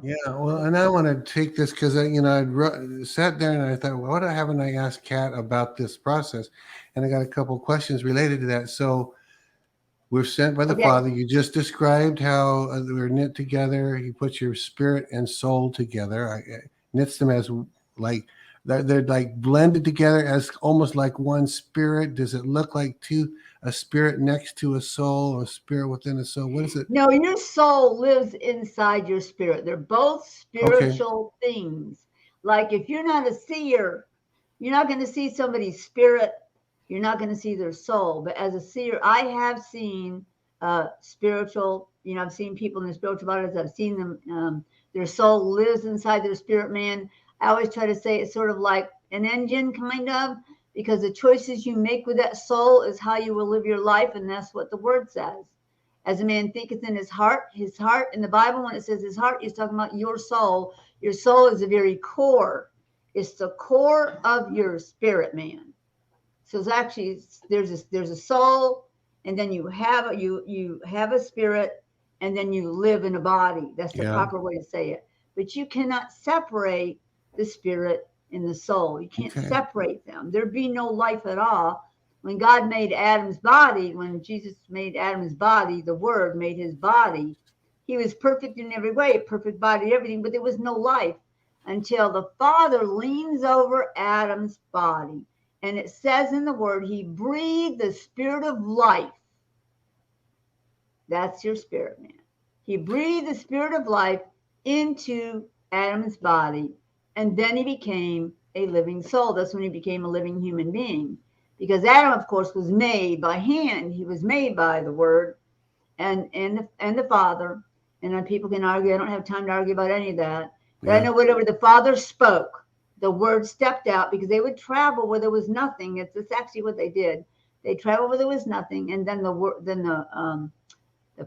Yeah, well, and I want to take this because I sat there and I thought, well, what haven't I asked Kat about this process? And I got a couple questions related to that. So we're sent by the Okay. Father. You just described how we're knit together. He puts your spirit and soul together. Knits them as like they're like blended together as almost like one spirit. Does it look like a spirit next to a soul or a spirit within a soul? What is it? No, your soul lives inside your spirit. They're both Okay, spiritual things. Like if you're not a seer, you're not going to see somebody's spirit. You're not going to see their soul. But as a seer, I have seen spiritual, I've seen people in the spiritual bodies. I've seen them, their soul lives inside their spirit man. I always try to say it's sort of like an engine, kind of, because the choices you make with that soul is how you will live your life. And that's what the word says. As a man thinketh in his heart in the Bible, when it says his heart, he's talking about your soul. Your soul is the very core. It's the core of your spirit, man. So it's actually there's a soul, and then you have a spirit, and then you live in a body. That's the yeah, proper way to say it. But you cannot separate the spirit and the soul. You can't okay, separate them. There'd be no life at all. When God made Adam's body, when Jesus made Adam's body, the Word made his body. He was perfect in every way, perfect body, everything, but there was no life until the Father leans over Adam's body. And it says in the Word, he breathed the spirit of life. That's your spirit, man. He breathed the spirit of life into Adam's body, and then he became a living soul. That's when he became a living human being. Because Adam, of course, was made by hand. He was made by the Word and the Father. And then people can argue. I don't have time to argue about any of that. But I yeah, know whatever the Father spoke, the Word stepped out, because they would travel where there was nothing. It's actually what they did. They traveled where there was nothing, and then the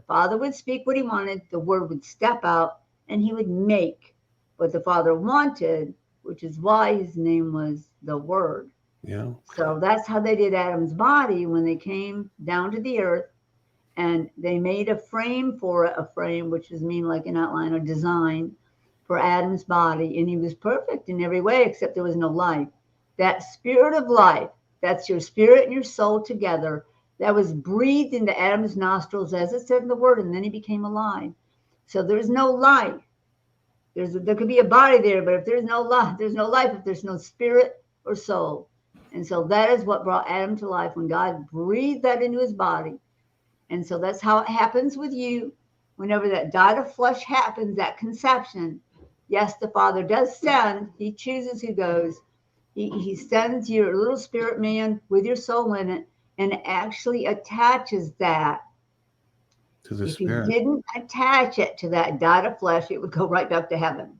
Father would speak what he wanted, the Word would step out, and he would make what the Father wanted, which is why his name was the Word. yeah, So that's how they did Adam's body when they came down to the earth, and they made a frame for it, a frame, which is mean like an outline or design for Adam's body. And he was perfect in every way, except there was no life. That spirit of life, that's your spirit and your soul together, that was breathed into Adam's nostrils, as it said in the Word, and then he became alive. So there's no life. There could be a body there, but if there's no life, there's no life if there's no spirit or soul. And so that is what brought Adam to life, when God breathed that into his body. And so that's how it happens with you. Whenever that dot of flesh happens, that conception, yes, the Father does send. He chooses who goes. He sends your little spirit man with your soul in it, and actually attaches that. to the If he spirit. didn't attach it to that dot of flesh, it would go right back to heaven.